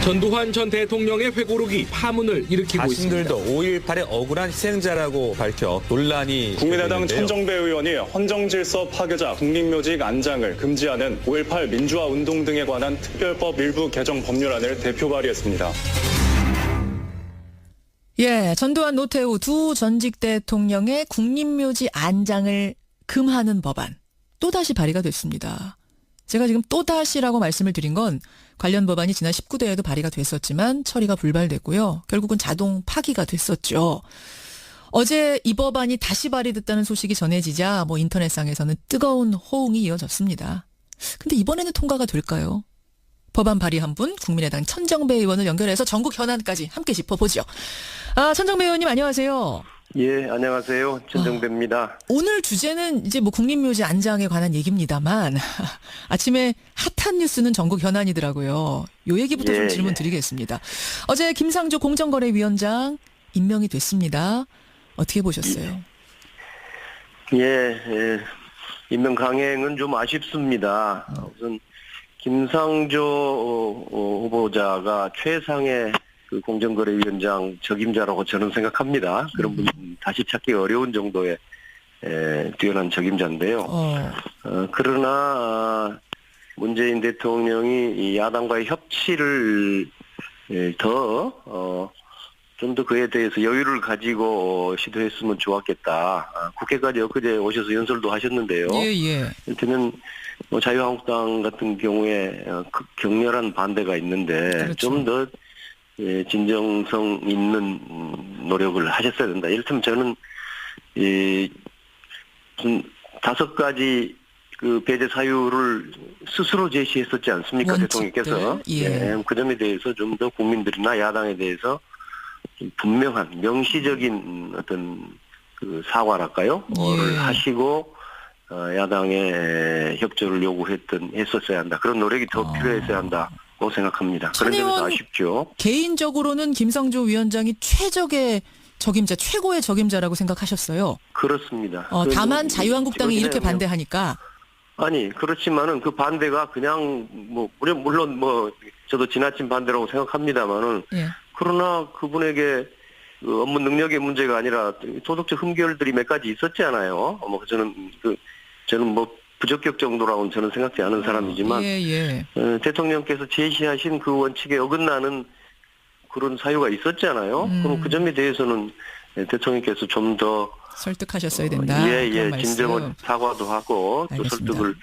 전두환 전 대통령의 회고록이 파문을 일으키고 있습니다. 자신들도 5.18의 억울한 희생자라고 밝혀 논란이 국민의당 되는데요. 천정배 의원이 헌정질서 파괴자 국립묘직 안장을 금지하는 5.18 민주화 운동 등에 관한 특별법 일부 개정 법률안을 대표 발의했습니다. 예, 전두환 노태우 두 전직 대통령의 국립묘지 안장을 금하는 법안 또다시 발의가 됐습니다. 제가 지금 또다시라고 말씀을 드린 건 관련 법안이 지난 19대에도 발의가 됐었지만 처리가 불발됐고요. 결국은 자동 파기가 됐었죠. 어제 이 법안이 다시 발의됐다는 소식이 전해지자 인터넷상에서는 뜨거운 호응이 이어졌습니다. 근데 이번에는 통과가 될까요? 법안 발의한 분 국민의당 천정배 의원을 연결해서 전국 현안까지 함께 짚어보죠. 천정배 의원님 안녕하세요. 예, 안녕하세요. 천정배입니다. 오늘 주제는 이제 국립묘지 안장에 관한 얘기입니다만 아침에 핫한 뉴스는 전국 현안이더라고요. 요 얘기부터 좀 질문 드리겠습니다. 어제 김상조 공정거래위원장 임명이 됐습니다. 어떻게 보셨어요? 예, 임명 강행은 좀 아쉽습니다. 우선 김상조 후보자가 최상의 그 공정거래위원장 적임자라고 저는 생각합니다. 그런 분 다시 찾기 어려운 정도의 뛰어난 적임자인데요. 그러나 문재인 대통령이 이 야당과의 협치를 좀 더 그에 대해서 여유를 가지고 시도했으면 좋았겠다. 국회까지 엊그제 오셔서 연설도 하셨는데요. 예. 이를테면 자유한국당 같은 경우에 격렬한 반대가 있는데 그렇죠. 좀 더 진정성 있는 노력을 하셨어야 된다. 이를테면 저는 무슨 5가지 그 배제 사유를 스스로 제시했었지 않습니까? 원칙들. 대통령께서. 예. 그 점에 대해서 좀 더 국민들이나 야당에 대해서 좀 분명한 명시적인 어떤 그 사과랄까요? 를 하시고 야당의 협조를 했었어야 한다. 그런 노력이 더 필요했어야 한다고 생각합니다. 그런 점에서 아쉽죠. 개인적으로는 김상조 위원장이 최적의 적임자, 최고의 적임자라고 생각하셨어요. 그렇습니다. 다만 자유한국당이 이렇게 반대하니까. 아니, 그렇지만은 그 반대가 그냥 물론 저도 지나친 반대라고 생각합니다만은 예. 그러나 그분에게 그 업무 능력의 문제가 아니라 도덕적 흠결들이 몇 가지 있었잖아요. 저는 부적격 정도라고는 저는 생각지 않은 사람이지만 대통령께서 제시하신 그 원칙에 어긋나는 그런 사유가 있었잖아요. 그럼 그 점에 대해서는 대통령께서 좀 더 설득하셨어야 된다. 진정한 사과도 하고 또 알겠습니다. 설득을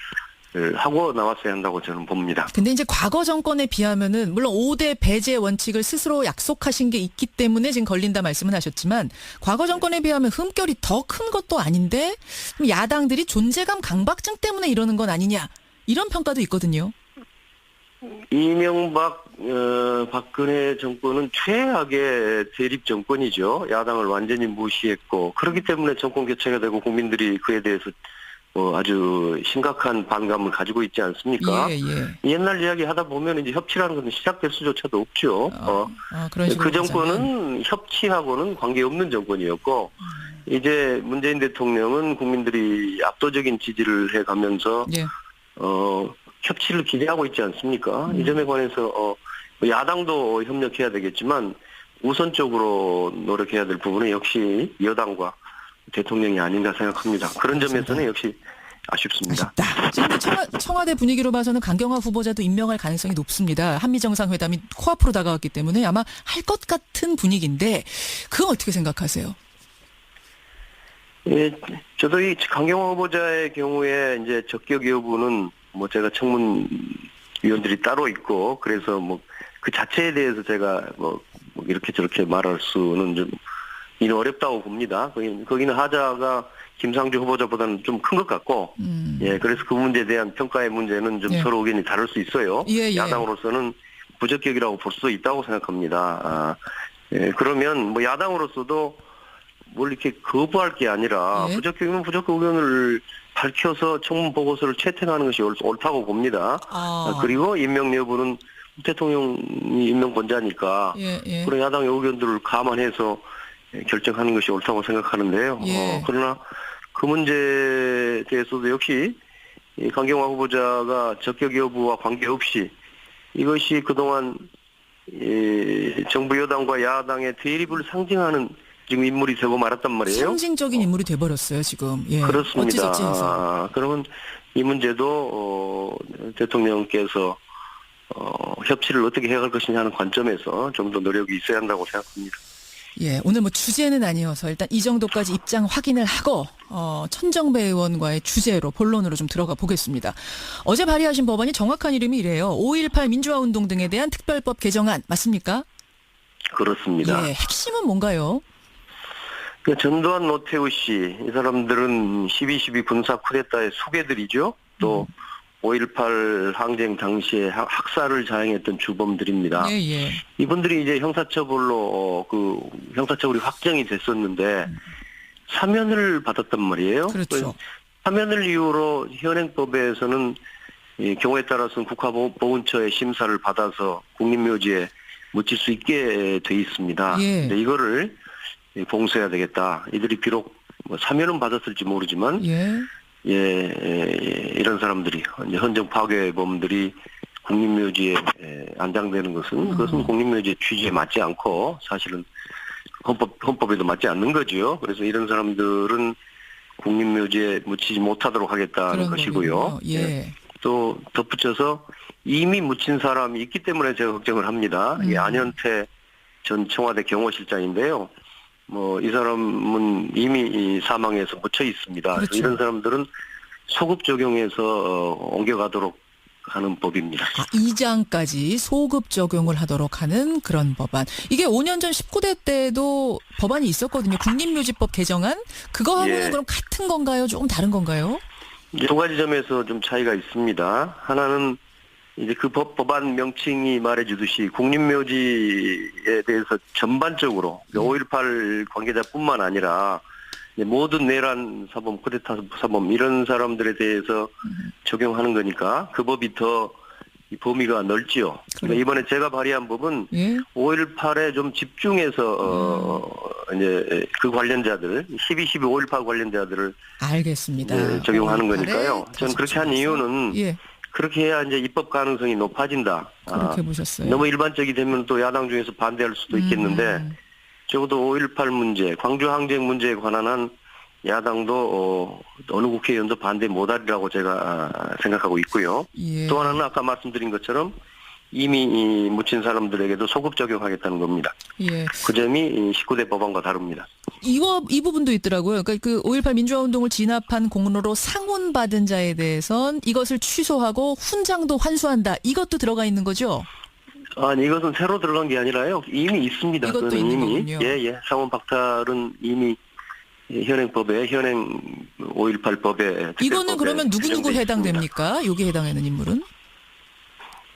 하고 나왔어야 한다고 저는 봅니다. 근데 이제 과거 정권에 비하면은 물론 5대 배제 원칙을 스스로 약속하신 게 있기 때문에 지금 걸린다 말씀은 하셨지만 과거 정권에 비하면 흠결이 더 큰 것도 아닌데 야당들이 존재감 강박증 때문에 이러는 건 아니냐 이런 평가도 있거든요. 이명박 박근혜 정권은 최악의 대립 정권이죠. 야당을 완전히 무시했고 그렇기 때문에 정권 교체가 되고 국민들이 그에 대해서 아주 심각한 반감을 가지고 있지 않습니까? 옛날 이야기 하다 보면 이제 협치라는 것은 시작될 수조차도 없죠. 그 정권은 협치하고는 관계없는 정권이었고 이제 문재인 대통령은 국민들이 압도적인 지지를 해가면서 협치를 기대하고 있지 않습니까? 이 점에 관해서 야당도 협력해야 되겠지만 우선적으로 노력해야 될 부분은 역시 여당과 대통령이 아닌가 생각합니다. 그런 점에서는 역시 아쉽습니다. 지금 청와대 분위기로 봐서는 강경화 후보자도 임명할 가능성이 높습니다. 한미정상회담이 코앞으로 다가왔기 때문에 아마 할 것 같은 분위기인데 그건 어떻게 생각하세요? 예, 저도 이 강경화 후보자의 경우에 이제 적격 여부는 제가 청문위원들이 따로 있고 그래서 그 자체에 대해서 제가 이렇게 저렇게 말할 수는 좀 어렵다고 봅니다. 거기는 하자가 김상조 후보자보다는 좀 큰 것 같고, 그래서 그 문제에 대한 평가의 문제는 좀 서로 의견이 다를 수 있어요. 야당으로서는 부적격이라고 볼 수도 있다고 생각합니다. 그러면 야당으로서도 뭘 이렇게 거부할 게 아니라 부적격이면 부적격 의견을 밝혀서 청문 보고서를 채택하는 것이 옳다고 봅니다. 그리고 임명 여부는 대통령이 임명권자니까 그런 야당의 의견들을 감안해서 결정하는 것이 옳다고 생각하는데요. 그러나 그 문제에 대해서도 역시 강경화 후보자가 적격 여부와 관계없이 이것이 그동안 정부 여당과 야당의 대립을 상징하는 지금 인물이 되고 말았단 말이에요. 상징적인 인물이 돼버렸어요 지금. 예. 그렇습니다. 어찌저찌해서. 그러면 이 문제도 대통령께서 협치를 어떻게 해갈 것이냐 하는 관점에서 좀 더 노력이 있어야 한다고 생각합니다. 예, 오늘 뭐 주제는 아니어서 일단 이 정도까지 입장 확인을 하고 천정배 의원과의 주제로 본론으로 좀 들어가 보겠습니다. 어제 발의하신 법안이 정확한 이름이 이래요. 5.18 민주화운동 등에 대한 특별법 개정안 맞습니까? 그렇습니다. 예, 핵심은 뭔가요? 그 전두환 노태우 씨, 이 사람들은 12.12 군사 쿠데타의 수괴들이죠. 또 5.18 항쟁 당시에 학살을 자행했던 주범들입니다. 예, 예. 이분들이 이제 형사처벌로 형사처벌이 확정이 됐었는데 사면을 받았단 말이에요. 그렇죠. 사면을 이유로 현행법에서는 이 경우에 따라서는 국가보훈처의 심사를 받아서 국립묘지에 묻힐 수 있게 돼 있습니다. 예. 근데 이거를 봉쇄해야 되겠다. 이들이 비록 뭐 사면은 받았을지 모르지만 예. 이런 사람들이 이제 헌정 파괴범들이 국립묘지에 안장되는 것은 그것은 국립묘지의 취지에 맞지 않고 사실은 헌법에도 맞지 않는 거죠. 그래서 이런 사람들은 국립묘지에 묻히지 못하도록 하겠다는 것이고요. 거군요. 예. 또 덧붙여서 이미 묻힌 사람이 있기 때문에 제가 걱정을 합니다. 이 안현태 전 청와대 경호실장인데요. 뭐 이 사람은 이미 사망해서 묻혀 있습니다. 그렇죠. 그래서 이런 사람들은 소급 적용해서 옮겨가도록 하는 법입니다. 2장까지 소급 적용을 하도록 하는 그런 법안. 이게 5년 전 19대 때도 법안이 있었거든요. 국립묘지법 개정안. 그거하고는 예. 그럼 같은 건가요? 조금 다른 건가요? 두 가지 점에서 좀 차이가 있습니다. 하나는 이제 그 법안 명칭이 말해주듯이 국립묘지에 대해서 전반적으로 5.18 관계자뿐만 아니라 모든 내란 사범, 쿠데타 사범 이런 사람들에 대해서 적용하는 거니까 그 법이 더 이 범위가 넓지요. 그러니까 이번에 제가 발의한 법은 예. 5.18에 좀 집중해서 이제 그 관련자들 12.12 5.18 관련자들을 알겠습니다. 적용하는 5.18에 거니까요. 저는 그렇게 한 이유는 예. 그렇게 해야 이제 입법 가능성이 높아진다. 그렇게 보셨어요. 너무 일반적이 되면 또 야당 중에서 반대할 수도 있겠는데 적어도 5.18 문제, 광주 항쟁 문제에 관한 한 야당도 어느 국회의원도 반대 못하리라고 제가 생각하고 있고요. 예. 또 하나는 아까 말씀드린 것처럼 이미 묻힌 사람들에게도 소급 적용하겠다는 겁니다. 예. 그 점이 19대 법안과 다릅니다. 이 부분도 있더라고요. 그러니까 그 5.18 민주화운동을 진압한 공로로 상훈받은 자에 대해선 이것을 취소하고 훈장도 환수한다. 이것도 들어가 있는 거죠? 아니 이것은 새로 들어간 게 아니라요. 이미 있습니다. 이것도 그건 있는 이미 거군요. 상원 박탈은 이미 현행법에 5.18 법에 이거는 그러면 누구 해당됩니까? 여기에 해당하는 인물은?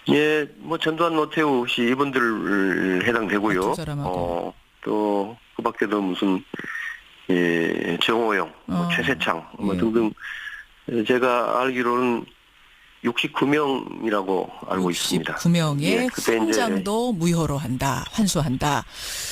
예, 뭐 전두환 노태우 씨 이분들 해당되고요. 두 사람하고. 또 그밖에도 무슨 정호영, 최세창 뭐 예. 등등 제가 알기로는 69명이라고 알고 있습니다. 69명의 예, 그때 이제 훈장도 무효로 한다, 환수한다.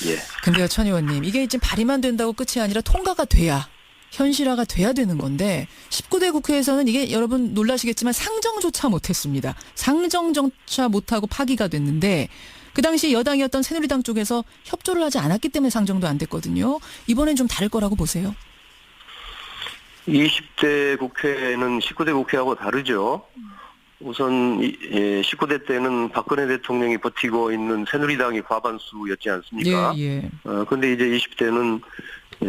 예. 근데요, 천 의원님, 이게 지금 발의만 된다고 끝이 아니라 통과가 돼야, 현실화가 돼야 되는 건데 19대 국회에서는 이게 여러분 놀라시겠지만 상정조차 못했습니다. 상정조차 못하고 파기가 됐는데 그 당시 여당이었던 새누리당 쪽에서 협조를 하지 않았기 때문에 상정도 안 됐거든요. 이번엔 좀 다를 거라고 보세요. 20대 국회는 19대 국회하고 다르죠. 우선 19대 때는 박근혜 대통령이 버티고 있는 새누리당이 과반수였지 않습니까? 예. 그런데 이제 20대는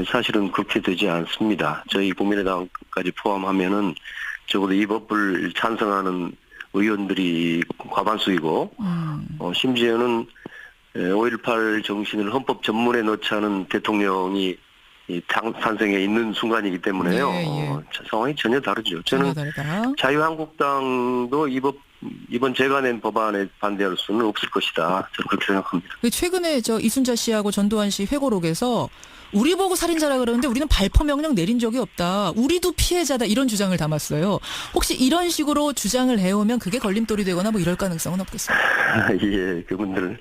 사실은 그렇게 되지 않습니다. 저희 국민의당까지 포함하면은 적어도 이 법을 찬성하는 의원들이 과반수이고 심지어는 5.18 정신을 헌법 전문에 넣자는 대통령이 탄생에 있는 순간이기 때문에요. 예. 상황이 전혀 다르죠. 저는 다르다. 자유한국당도 이번 제가 낸 법안에 반대할 수는 없을 것이다. 저는 그렇게 생각합니다. 최근에 이순자 씨하고 전두환 씨 회고록에서 우리 보고 살인자라 그러는데 우리는 발포 명령 내린 적이 없다. 우리도 피해자다. 이런 주장을 담았어요. 혹시 이런 식으로 주장을 해오면 그게 걸림돌이 되거나 뭐 이럴 가능성은 없겠습니까? 예, 그분들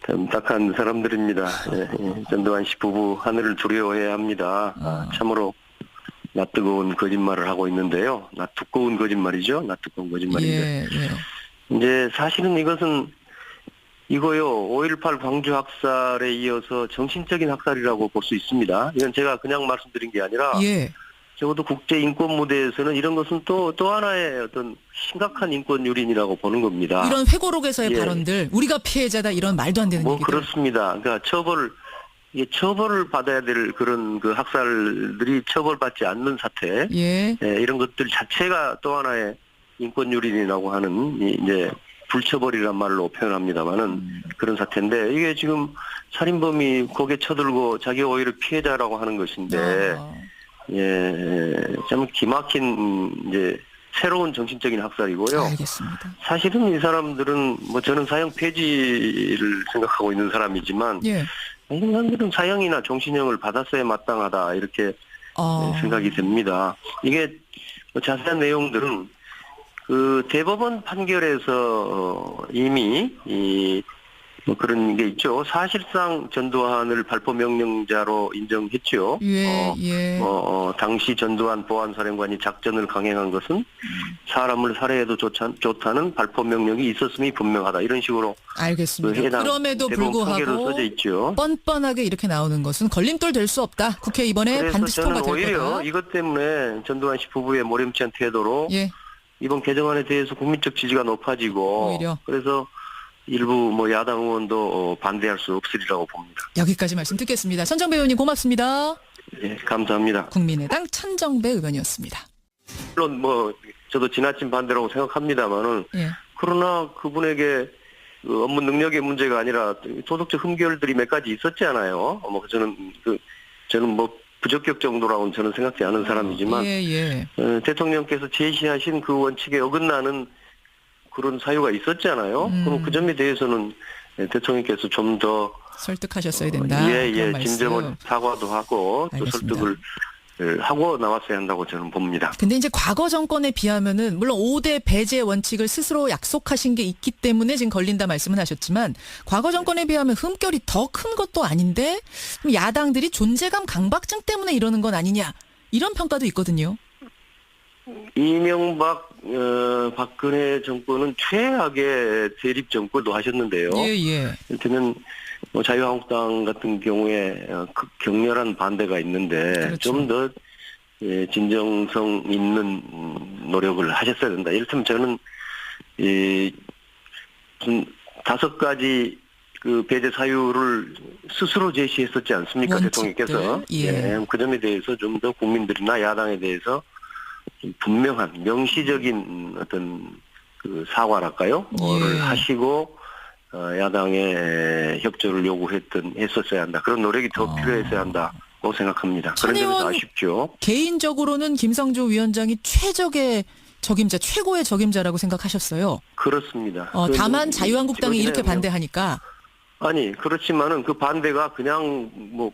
참 딱한 사람들입니다. 전두환 씨 부부 하늘을 두려워해야 합니다. 참으로 낯뜨거운 거짓말을 하고 있는데요. 낯두꺼운 거짓말이죠. 낯두꺼운 거짓말인데. 예. 이제 사실은 이것은 이거요, 5.18 광주 학살에 이어서 정신적인 학살이라고 볼 수 있습니다. 이건 제가 그냥 말씀드린 게 아니라, 예. 적어도 국제 인권 무대에서는 이런 것은 또 하나의 어떤 심각한 인권 유린이라고 보는 겁니다. 이런 회고록에서의 예. 발언들, 우리가 피해자다 이런 말도 안 되는 뭐 얘기들. 그렇습니다. 그러니까 처벌을 받아야 될 그런 그 학살들이 처벌받지 않는 사태, 예. 이런 것들 자체가 또 하나의 인권 유린이라고 하는 이제 불처벌이란 말로 표현합니다만은 그런 사태인데, 이게 지금 살인범이 고개 쳐들고 자기가 오히려 피해자라고 하는 것인데, 아. 참 기막힌 이제 새로운 정신적인 학살이고요. 알겠습니다. 사실은 이 사람들은 뭐 저는 사형 폐지를 생각하고 있는 사람이지만, 예. 이 사람들은 사형이나 종신형을 받았어야 마땅하다 이렇게 생각이 됩니다. 이게 자세한 내용들은 그 대법원 판결에서 이미 뭐 그런 게 있죠. 사실상 전두환을 발포 명령자로 인정했죠. 예. 당시 전두환 보안사령관이 작전을 강행한 것은 사람을 살해해도 좋다는 발포 명령이 있었음이 분명하다. 이런 식으로 알겠습니다. 그 해당 그럼에도 대법원 판결은 불구하고 써져 있죠. 뻔뻔하게 이렇게 나오는 것은 걸림돌 될 수 없다. 국회 이번에 그래서 반드시 저는 통과될 오히려 거다. 이것 때문에 전두환 씨 부부의 모렴치한 태도로 예. 이번 개정안에 대해서 국민적 지지가 높아지고, 오히려. 그래서 일부 뭐 야당 의원도 반대할 수 없으리라고 봅니다. 여기까지 말씀 듣겠습니다. 천정배 의원님 고맙습니다. 예, 감사합니다. 국민의당 천정배 의원이었습니다. 물론 뭐 저도 지나친 반대라고 생각합니다만은, 예. 그러나 그분에게 그 업무 능력의 문제가 아니라 도덕적 흠결들이 몇 가지 있었잖아요. 저는 뭐 부적격 정도라고는 저는 생각지 않은 사람이지만, 예. 대통령께서 제시하신 그 원칙에 어긋나는 그런 사유가 있었잖아요. 그럼 그 점에 대해서는 대통령께서 좀 더 설득하셨어야 된다. 그런 말씀. 진정한 사과도 하고 또 알겠습니다. 설득을 하고 나왔어야 한다고 저는 봅니다. 근데 이제 과거 정권에 비하면은 물론 5대 배제 원칙을 스스로 약속하신 게 있기 때문에 지금 걸린다 말씀은 하셨지만, 과거 정권에 비하면 흠결이 더 큰 것도 아닌데 야당들이 존재감 강박증 때문에 이러는 건 아니냐, 이런 평가도 있거든요. 이명박 박근혜 정권은 최악의 대립 정권도 하셨는데요. 예. 이를테면 뭐 자유한국당 같은 경우에 격렬한 반대가 있는데, 그렇죠. 좀 더 진정성 있는 노력을 하셨어야 된다. 이를테면 저는 무슨 5가지 그 배제 사유를 스스로 제시했었지 않습니까? 원칙들. 대통령께서. 예. 그 점에 대해서 좀 더 국민들이나 야당에 대해서 좀 분명한 명시적인 어떤 그 사과랄까요? 를 하시고 야당의 협조를 했었어야 한다. 그런 노력이 더 필요했어야 한다고 생각합니다. 그런 점에서 아쉽죠. 개인적으로는 김상조 위원장이 최적의 적임자, 최고의 적임자라고 생각하셨어요. 그렇습니다. 다만 자유한국당이 이렇게 그냥 반대하니까. 아니, 그렇지만은 그 반대가 그냥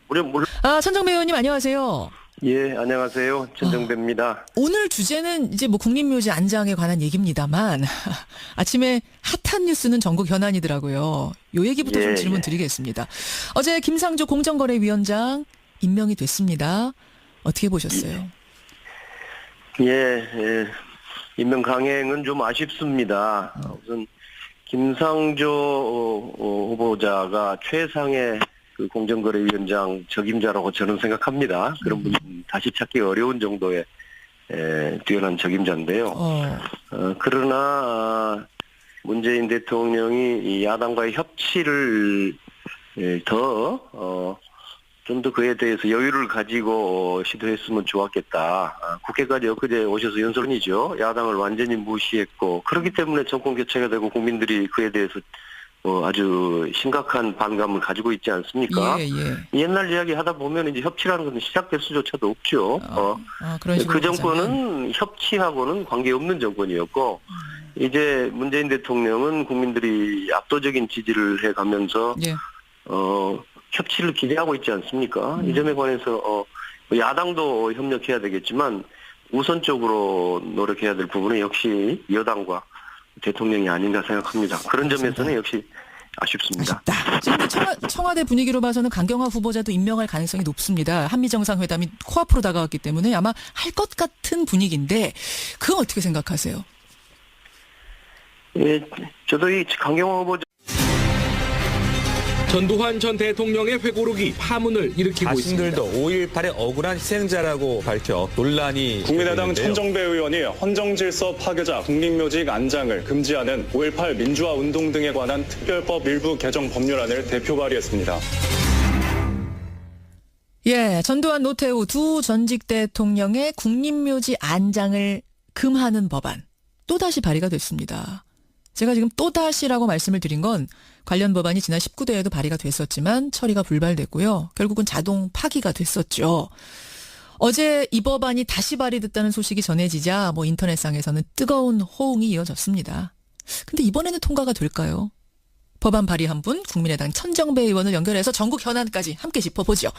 물론 천정배 의원님 안녕하세요. 예, 안녕하세요. 천정배입니다. 오늘 주제는 이제 뭐 국립묘지 안장에 관한 얘기입니다만, 아침에 핫한 뉴스는 전국 현안이더라고요. 요 얘기부터 좀 질문 드리겠습니다. 어제 김상조 공정거래위원장 임명이 됐습니다. 어떻게 보셨어요? 예, 임명 강행은 좀 아쉽습니다. 우선 김상조 후보자가 최상의 그 공정거래위원장 적임자라고 저는 생각합니다. 그런 분 다시 찾기 어려운 정도의 뛰어난 적임자인데요. 그러나 문재인 대통령이 이 야당과의 협치를 좀 더 그에 대해서 여유를 가지고 시도했으면 좋았겠다. 국회까지 엊그제 오셔서 연설이죠. 야당을 완전히 무시했고, 그렇기 때문에 정권 교체가 되고 국민들이 그에 대해서 아주 심각한 반감을 가지고 있지 않습니까? 옛날 이야기 하다 보면 이제 협치라는 것은 시작될 수조차도 없죠. 그 정권은 협치하고는 관계없는 정권이었고, 이제 문재인 대통령은 국민들이 압도적인 지지를 해가면서 협치를 기대하고 있지 않습니까? 이 점에 관해서 야당도 협력해야 되겠지만 우선적으로 노력해야 될 부분은 역시 여당과 대통령이 아닌가 생각합니다. 그런 점에서는 역시 아쉽습니다. 지금 청와대 분위기로 봐서는 강경화 후보자도 임명할 가능성이 높습니다. 한미정상회담이 코앞으로 다가왔기 때문에 아마 할 것 같은 분위기인데, 그거 어떻게 생각하세요? 예, 저도 이 강경화 후보자 전두환 전 대통령의 회고록이 파문을 일으키고 있습니다. 자신들도 5.18의 억울한 희생자라고 밝혀 논란이 국민의당 있는데요. 천정배 의원이 헌정질서 파괴자 국립묘지 안장을 금지하는 5.18 민주화 운동 등에 관한 특별법 일부 개정 법률안을 대표 발의했습니다. 예, 전두환 노태우 두 전직 대통령의 국립묘지 안장을 금하는 법안 또다시 발의가 됐습니다. 제가 지금 또다시라고 말씀을 드린 건 관련 법안이 지난 19대에도 발의가 됐었지만 처리가 불발됐고요. 결국은 자동 파기가 됐었죠. 어제 이 법안이 다시 발의됐다는 소식이 전해지자 인터넷상에서는 뜨거운 호응이 이어졌습니다. 근데 이번에는 통과가 될까요? 법안 발의한 분 국민의당 천정배 의원을 연결해서 전국 현안까지 함께 짚어보죠.